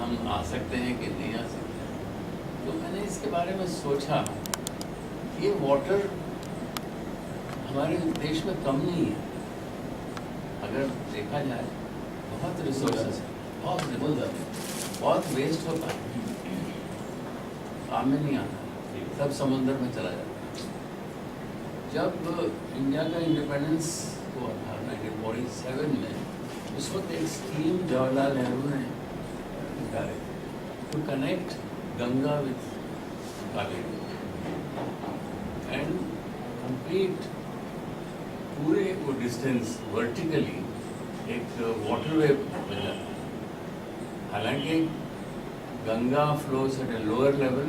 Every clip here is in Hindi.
हम आ सकते हैं कि नहीं आ सकते हैं। तो मैंने इसके बारे में सोचा ये वाटर हमारे देश में कम नहीं है, अगर देखा जाए बहुत रिसोर्सेस है, बहुत वेस्ट होता है, काम में नहीं आता, सब समुद्र में चला जाता है। जब इंडिया का इंडिपेंडेंस हुआ था 1947 में, उस वक्त एक स्कीम जवाहरलाल नेहरू ने निकाली to connect Ganga with Kaveri and complete पूरे वो डिस्टेंस वर्टिकली एक वाटरवे मिला। हालांकि Ganga flows at a lower level,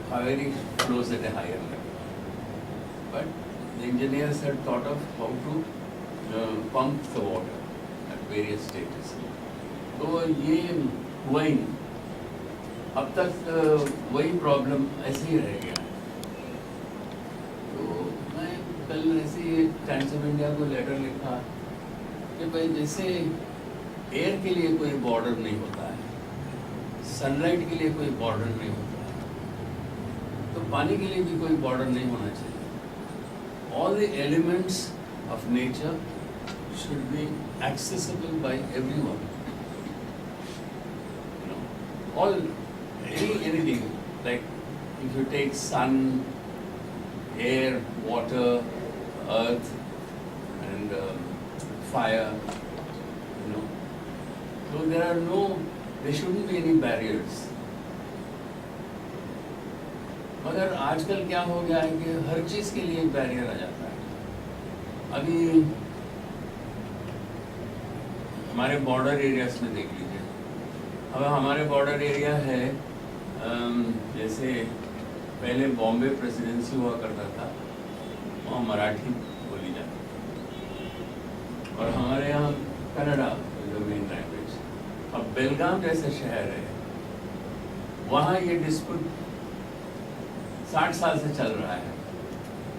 Kaveri flows at a higher level, but the engineers had thought of how to pump the water at various stages. तो ये हुआ ही नहीं, अब तक वही प्रॉब्लम ऐसे ही रह गया। तो मैं कल ऐसे टाइम्स ऑफ इंडिया को लेटर लिखा कि भाई जैसे एयर के लिए कोई बॉर्डर नहीं होता है, सनलाइट के लिए कोई बॉर्डर नहीं होता है, तो पानी के लिए भी कोई बॉर्डर नहीं होना चाहिए। All the elements of nature should be accessible by everyone. You know, anything like if you take sun, air, water, earth, and fire, you know, so there shouldn't be any barriers. मगर आजकल क्या हो गया है कि हर चीज़ के लिए बैरियर आ जाता है। अभी हमारे बॉर्डर एरियाज में देख लीजिए, अब हमारे बॉर्डर एरिया है जैसे पहले बॉम्बे प्रेसिडेंसी हुआ करता था, वहाँ मराठी बोली जाती थी, और हमारे यहाँ कन्नड़ा जो मेन लैंग्वेज। अब बेलगाम जैसे शहर है, वहाँ ये डिस्प्यूट 60 साल से चल रहा है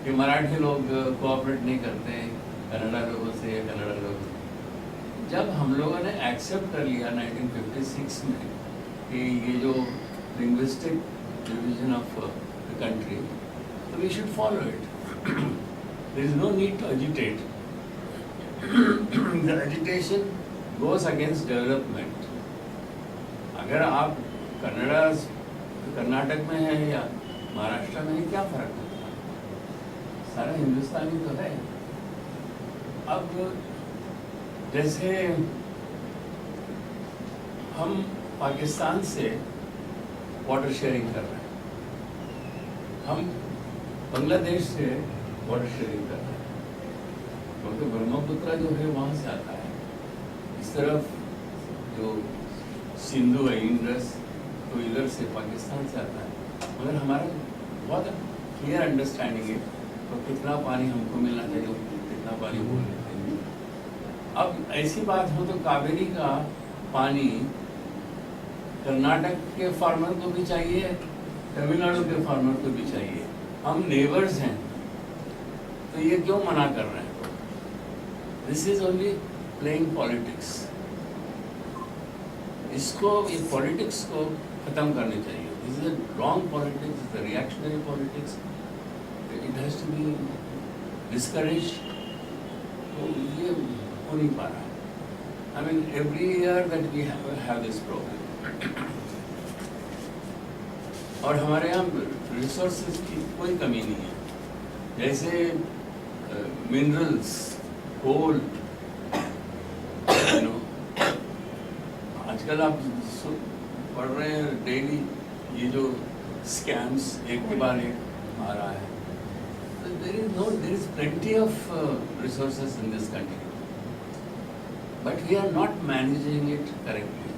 कि मराठी लोग कोऑपरेट नहीं करते कन्नड़ा लोगों से, कन्नड़ा लोग। जब हम लोगों ने एक्सेप्ट कर लिया 1956 में कि ये जो linguistic division of the country, तो we should follow it. There is no need to agitate, the agitation goes against development. अगर आप कर्नाटक में है या महाराष्ट्र में, क्या फर्क होता है, सारा हिंदुस्तानी तो है। अब जैसे हम पाकिस्तान से वाटर शेयरिंग कर रहे हैं, हम बांग्लादेश से वाटर शेयरिंग कर रहे हैं, क्योंकि ब्रह्मपुत्र जो है वहाँ से आता है, इस तरफ जो सिंधु है, इंडस, तो इधर से पाकिस्तान से आता है। मगर हमारा बहुत क्लियर अंडरस्टैंडिंग है तो कितना पानी हमको मिलना चाहिए, कितना पानी वो लेते हैं। अब ऐसी बात हो तो कावेरी का पानी कर्नाटक के फार्मर को भी चाहिए, तमिलनाडु के फार्मर को भी चाहिए, हम नेबर्स हैं, तो ये क्यों मना कर रहे हैं? This is only playing politics. इसको, ये पॉलिटिक्स को खत्म करनी चाहिए। This is a wrong politics, it's a reactionary politics. It has to be discouraged. तो ये हो नहीं पा रहा है। I mean, every year that we have this problem. और हमारे यहाँ रिसोर्सेज की कोई कमी नहीं है, जैसे मिनरल्स, कोल, यू नो, आजकल आप पढ़ रहे हैं डेली ये जो स्कैम्स एक के बाद एक आ रहा है। there is plenty of resources in this country, but we are not managing it correctly.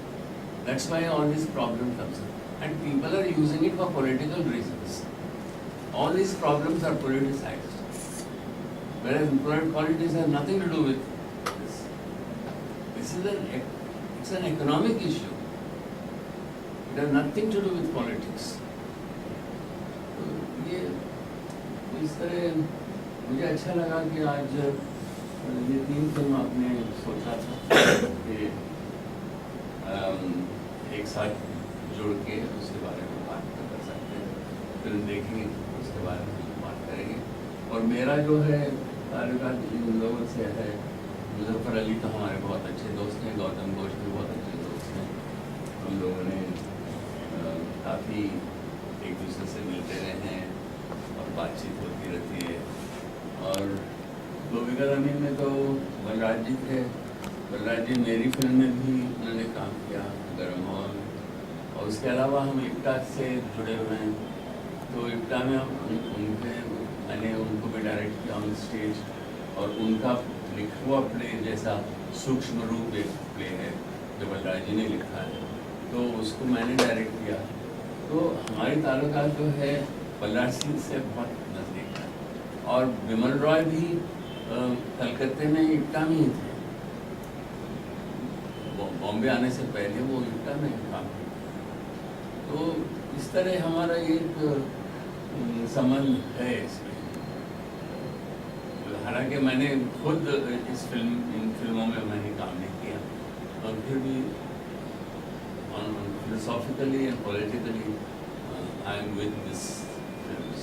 That's why all this problem comes up, and people are using it for political reasons. All these problems are politicized, whereas politics has nothing to do with this. It's an economic issue. It has nothing to do with politics. तो ये इस तरह मुझे अच्छा लगा कि आज ये 3 फिल्म आपने सोचा था कि एक साथ जुड़ के उसके बारे में बात कर सकते हैं, फिल्म देखेंगे उसके बारे में बात करेंगे। और मेरा जो है ताल्लुकात उन लोगों से है, मुजफ्फर अली तो हमारे बहुत अच्छे दोस्त हैं, गौतम घोष भी बहुत अच्छे दोस्त हैं। हम लोगों ने काफ़ी एक दूसरे से मिलते रहे हैं और बातचीत होती रहती है। और गोपिका ज़मीन में तो बलराज जी थे, बलराज जी मेरी फिल्म में भी उन्होंने काम किया, गरम हवा में। और उसके अलावा हम इप्टा से जुड़े हुए हैं, तो इप्टा में मैंने उनको भी डायरेक्ट किया ऑन स्टेज, और उनका लिखा हुआ प्ले जैसा सूक्ष्म रूप एक प्ले है जो बलराज जी ने लिखा है, तो उसको मैंने डायरेक्ट किया। तो हमारी ताल्लुकात जो है बलराज सिंह से बहुत नज़दीक है। और विमल रॉय भी कलकत्ते में इप्टा में ही थे, बॉम्बे आने से पहले वो इप्टा में काम किया। तो इस तरह हमारा एक संबंध है इसमें। हालांकि मैंने खुद इन फिल्मों में मैंने काम नहीं किया, और फिर भी philosophically and politically I am with this films.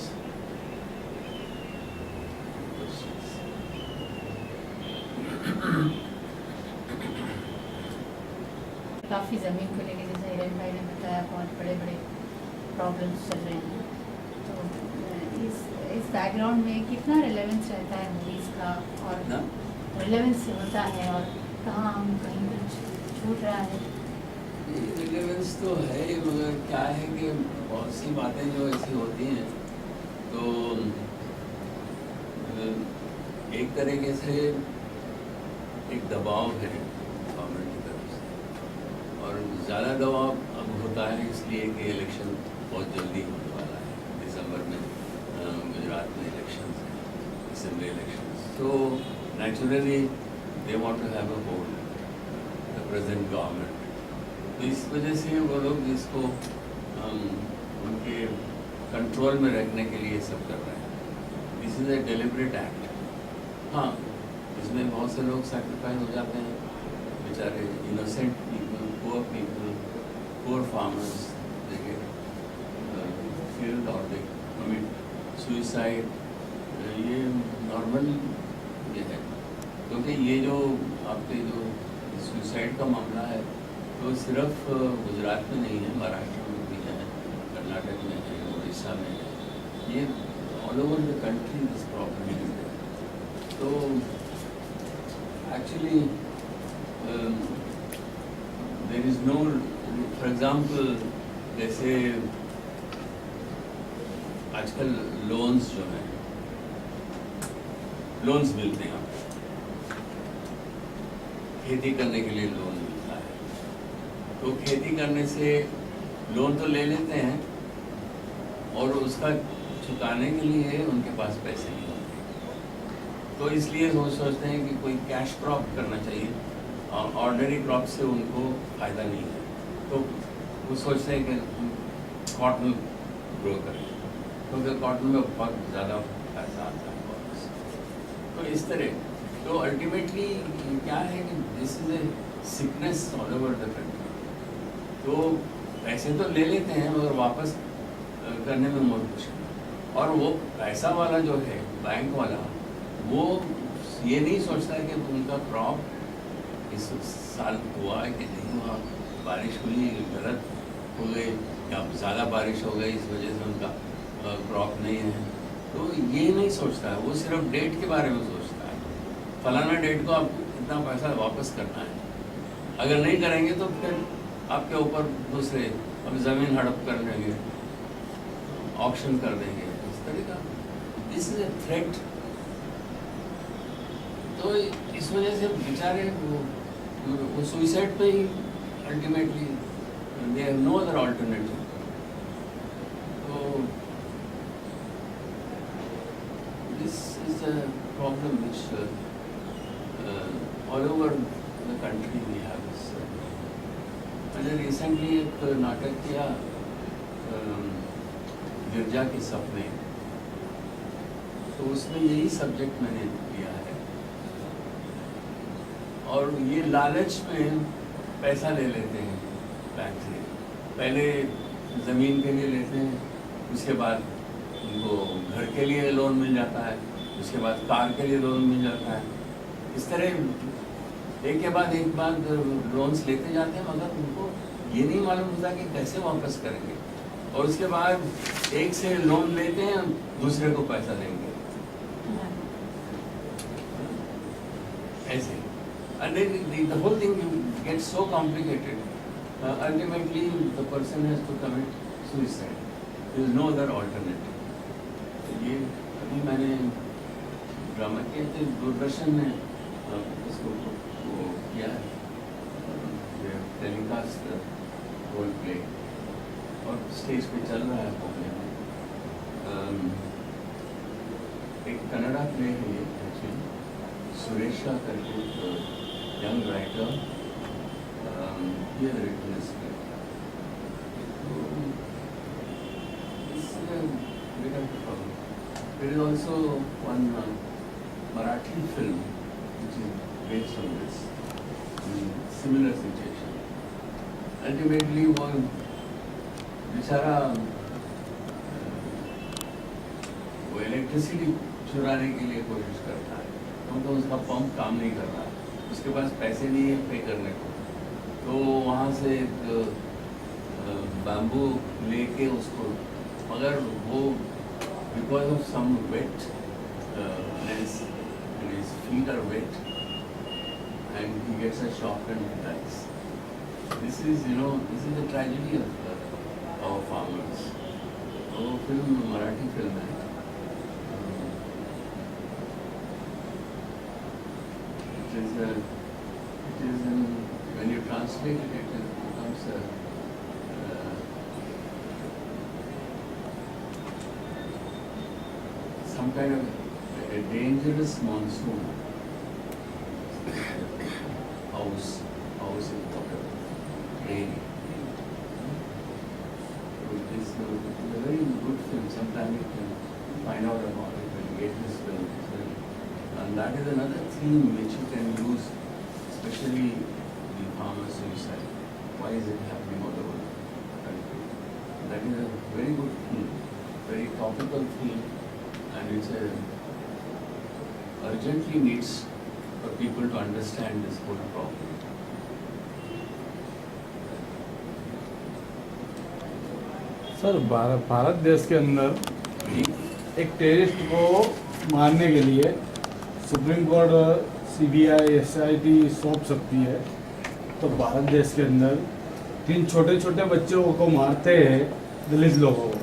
काफ़ी ज़मीन को लेके जैसे हिरेन भाई ने बताया बहुत बड़े बड़े प्रॉब्लम्स चल रहे हैं, तो इस बैकग्राउंड में कितना रिलेवेंस रहता है मूवीज़ का, और रिलेवेंस होता है, और कहाँ हम कहीं कुछ छूट रहा है? रिलेवेंस तो है, मगर क्या है कि बहुत सी बातें जो ऐसी होती हैं तो एक तरीके से एक दबाव है गवर्नमेंट की तरफ से, और ज़्यादा दबाव अब होता है इसलिए कि इलेक्शन बहुत जल्दी होने वाला है। दिसंबर में गुजरात में इलेक्शंस हैं, असेंबली इलेक्शंस, तो naturally they want to have a hold the present government. तो इस वजह से वो लोग इसको उनके कंट्रोल में रखने के लिए सब कर रहे हैं। This is a deliberate act. हाँ, इसमें बहुत से लोग सैक्रिफाइस हो जाते हैं, बेचारे innocent people, poor farmers, they get killed और दे कमिट सुसाइड। ये नॉर्मल ये है, क्योंकि ये जो आपके जो सुसाइड का मामला है तो सिर्फ गुजरात में नहीं है, महाराष्ट्र में भी है, कर्नाटक में है, उड़ीसा में है, ये all over the country this problem है। तो actually there is no, for example जैसे आजकल लोन्स जो हैं, लोन्स मिलते हैं आपको, खेती करने के लिए लोन मिलता है, तो खेती करने से लोन तो ले लेते हैं और उसका चुकाने के लिए उनके पास पैसे नहीं होते, तो इसलिए वो सोचते हैं कि कोई कैश क्रॉप करना चाहिए, और ऑर्डिनरी क्रॉप से उनको फ़ायदा नहीं है, तो वो सोचते हैं कि कॉटन ग्रो करें, क्योंकि कॉटन में बहुत ज़्यादा पैसा आता है वापस। तो इस तरह तो अल्टीमेटली क्या है कि this is a sickness all over the country. तो पैसे तो ले लेते हैं मगर वापस करने में बहुत मुश्किल, और वो पैसा वाला जो है बैंक वाला, वो ये नहीं सोचता है कि उनका क्रॉप इस साल हुआ है कि नहीं हुआ, बारिश हुई गलत हो गई या ज़्यादा बारिश हो गई इस वजह से उनका क्रॉप नहीं है, तो ये नहीं सोचता है। वो सिर्फ डेट के बारे में सोचता है, फलाना डेट को आपको इतना पैसा वापस करना है, अगर नहीं करेंगे तो फिर आपके ऊपर दूसरे अब ज़मीन हड़प कर लेंगे, ऑक्शन कर देंगे, इस तरह का। This is a threat. तो इस वजह से बेचारे वो सुइसाइड पे ही ultimately they have no other alternative. तो this is a problem which all over the country we have. मैंने रिसेंटली एक नाटक किया गिरजा के सपने, तो उसमें यही सब्जेक्ट मैंने लिया है, और ये लालच में पैसा ले लेते हैं बैंक से पहले ज़मीन के लिए लेते हैं, उसके बाद उनको घर के लिए लोन मिल जाता है, उसके बाद कार के लिए लोन मिल जाता है। इस तरह एक के बाद एक बार लोन्स लेते जाते हैं, मगर उनको ये नहीं मालूम होता कि कैसे वापस करेंगे, और उसके बाद एक से लोन लेते हैं, दूसरे को पैसा देंगे, ऐसे। And then the whole thing gets so complicated. Ultimately, the person has to commit suicide. There is no other alternative. ये अभी मैंने ड्रामा किया थे, दूरदर्शन ने इसको वो किया है, टेलीकास्ट रोल प्ले, और स्टेज पे चल रहा है बॉम्बे में। एक कन्नड़ा प्ले है ये एक्चुअली, सुरेशा करके young writer, he has written this play. It's a bit of a problem. There is also one Marathi film which is based on this, similar situation. Ultimately, वो बेचारा वो इलेक्ट्रिसिटी चुराने के लिए कोशिश करता है, क्योंकि उसका पंप काम नहीं कर रहा है, उसके पास पैसे नहीं है पे करने को, तो वहाँ से एक बैम्बू लेके उसको, मगर वो because of some weight, his feet are wet and he gets a shock and he dies. This is the tragedy of our farmers. वो फिल्म मराठी फिल्म है, it is when you translate it, it becomes some kind of a dangerous monsoon. House in water, rain. It is a very good film. Sometime you can find out about it when you get this film. And that is another theme which you can use, especially the farmer suicide. Why is it happening all over the country? That is a very good theme, very topical theme, and it's urgently needs for people to understand this whole problem. Sir, Bharat देश के अंदर एक टेररिस्ट को मारने के लिए सुप्रीम कोर्ट सीबीआई एसआईटी सौंप सकती है, तो भारत देश के अंदर 3 छोटे छोटे बच्चों को मारते हैं दलित लोगों को,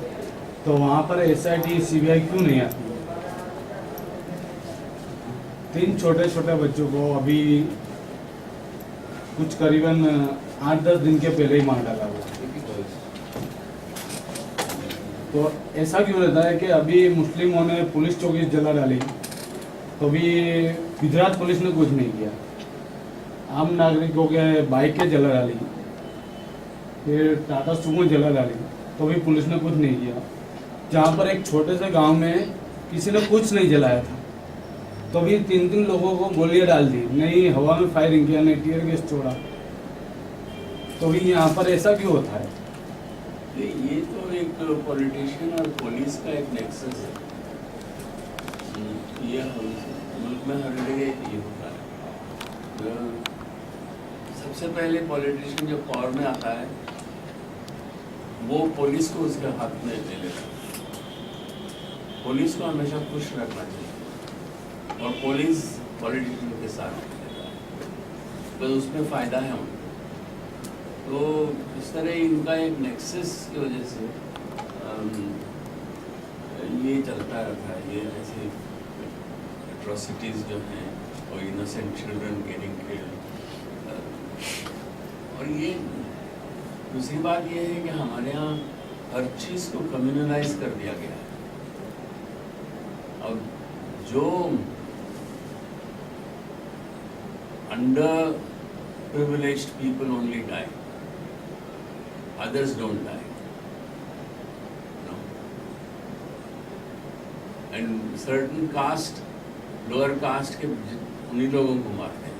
तो वहाँ पर एसआईटी सीबीआई क्यों नहीं आती? 3 छोटे छोटे बच्चों को अभी कुछ करीबन 8-10 दिन के पहले ही मार डाला हुआ। तो ऐसा क्यों रहता है कि अभी मुस्लिमों ने पुलिस चौकी जला डाली, तो अभी गुजरात पुलिस ने कुछ नहीं किया, आम नागरिकों के बाइकें जला डाली, फिर टाटा सुमो जला डाली, तो भी पुलिस ने कुछ नहीं किया। जहाँ पर एक छोटे से गांव में किसी ने कुछ नहीं जलाया था, तो भी 3 लोगों को गोलियां डाल दी, नहीं हवा में फायरिंग किया, नहीं टीयर गैस छोड़ा, तो भी यहाँ पर ऐसा क्यों होता है? ये तो एक पॉलिटिशियन और पुलिस का एक नेक्सस है। ये मुल्क में हर जगह ये होता है। सबसे पहले पॉलिटिशियन जब पावर में आता है, वो पुलिस को उसके हाथ में ले लेता है। पुलिस को हमेशा खुश रखना चाहिए, और पुलिस पॉलिटिशियन के साथ रहता है, तो उसमें फ़ायदा है उनको। तो इस तरह इनका एक नेक्सस की वजह से ये चलता रहता है, ये ऐसे एट्रोसिटीज़ जो हैं, और इनोसेंट चिल्ड्रन गेटिंग किल्ड। और ये दूसरी बात ये है कि हमारे यहाँ हर चीज़ को कम्युनलाइज कर दिया गया है। अब जो under privileged people only die, others don't die, no. And certain caste, lower caste के उन्हीं लोगों को मारते हैं।